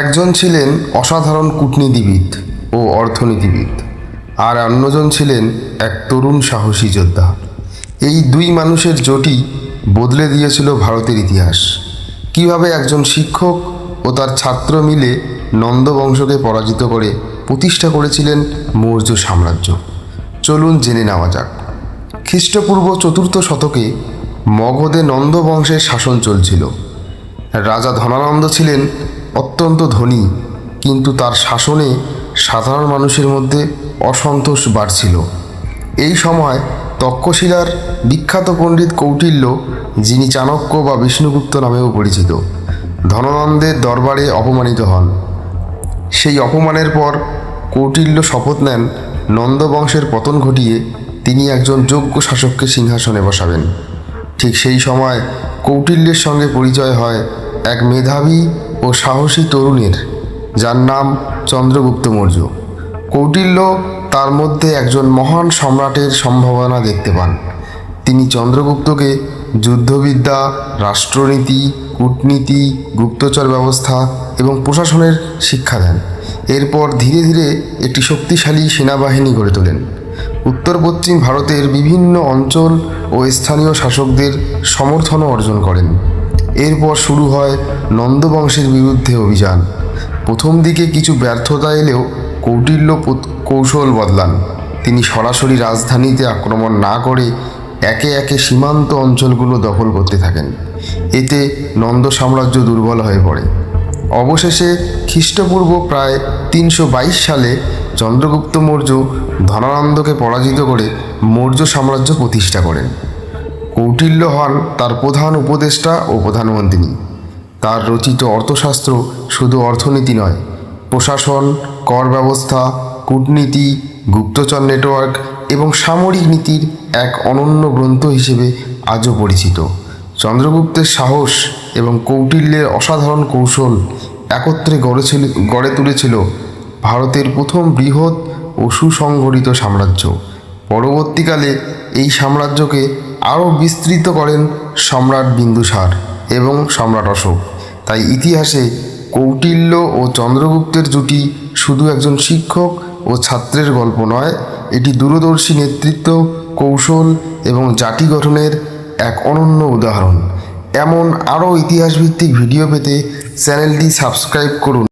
একজন ছিলেন অসাধারণ কূটনীতিবিদ ও অর্থনীতিবিদ, আর অন্যজন ছিলেন এক তরুণ সাহসী যোদ্ধা। এই দুই মানুষের জোটই বদলে দিয়েছিল ভারতের ইতিহাস। কিভাবে একজন শিক্ষক ও তার ছাত্র মিলে নন্দ বংশকে পরাজিত করে প্রতিষ্ঠা করেছিলেন মৌর্য সাম্রাজ্য, চলুন জেনে নেওয়া যাক। খ্রিস্টপূর্ব 4র্থ শতকে মগধে নন্দ বংশের শাসন চলছিল। রাজা ধনানন্দ ছিলেন অত্যন্ত ধনী, কিন্তু তার শাসনে সাধারণ মানুষের মধ্যে অসন্তোষ বাড়ছিল। এই সময় তক্ষশিলার বিখ্যাত পণ্ডিত কৌটিল্য, যিনি চাণক্য বা বিষ্ণুগুপ্ত নামেও পরিচিত, ধনানন্দের দরবারে অপমানিত হন। সেই অপমানের পর কৌটিল্য শপথ নেন নন্দ বংশের পতন ঘটিয়ে তিনি একজন যোগ্য শাসককে সিংহাসনে বসাবেন। ঠিক সেই সময় কৌটিল্যের সঙ্গে পরিচয় হয় এক মেধাবী ও সাহসী তরুণের, যার নাম চন্দ্রগুপ্ত মৌর্য। কৌটিল্য তার মধ্যে একজন মহান সম্রাটের সম্ভাবনা দেখতে পান। তিনি চন্দ্রগুপ্তকে যুদ্ধবিদ্যা, রাষ্ট্রনীতি, কূটনীতি, গুপ্তচর ব্যবস্থা এবং প্রশাসনের শিক্ষা দেন। এরপর ধীরে ধীরে একটি শক্তিশালী সেনাবাহিনী গড়ে তোলেন। উত্তর পশ্চিম ভারতের বিভিন্ন অঞ্চল ও স্থানীয় শাসকদের সমর্থনও অর্জন করেন। এরপর শুরু হয় নন্দ বংশের বিরুদ্ধে অভিযান। প্রথম দিকে কিছু ব্যর্থতা এলেও কৌটিল্য কৌশল বদলান। তিনি সরাসরি রাজধানীতে আক্রমণ না করে একে একে সীমান্ত অঞ্চলগুলো দখল করতে থাকেন। এতে নন্দ সাম্রাজ্য দুর্বল হয়ে পড়ে। অবশেষে খ্রিস্টপূর্ব প্রায় 322 সালে চন্দ্রগুপ্ত মৌর্য ধনানন্দকে পরাজিত করে মৌর্য সাম্রাজ্য প্রতিষ্ঠা করেন। কৌটিল্য হন তার প্রধান উপদেষ্টা ও প্রধানমন্ত্রী। তার রচিত অর্থশাস্ত্র শুধু অর্থনীতি নয়, প্রশাসন, কর ব্যবস্থা, কূটনীতি, গুপ্তচর নেটওয়ার্ক এবং সামরিক নীতির এক অনন্য গ্রন্থ হিসেবে আজও পরিচিত। চন্দ্রগুপ্তের সাহস এবং কৌটিল্যের অসাধারণ কৌশল একত্রে গড়ে তুলেছিল ভারতের প্রথম বৃহৎ ও সুসংগঠিত সাম্রাজ্য। পরবর্তীকালে এই সাম্রাজ্যকে আরও বিস্তৃত করেন সম্রাট বিন্দুসার এবং সম্রাট অশোক। তাই ইতিহাসে কৌটিল্য ও চন্দ্রগুপ্তের জুটি শুধু একজন শিক্ষক ও ছাত্রের গল্প নয়, এটি দূরদর্শী নেতৃত্ব, কৌশল এবং জাতি গঠনের এক অনন্য উদাহরণ। এমন আরও ইতিহাসভিত্তিক ভিডিও পেতে চ্যানেলটি সাবস্ক্রাইব করুন।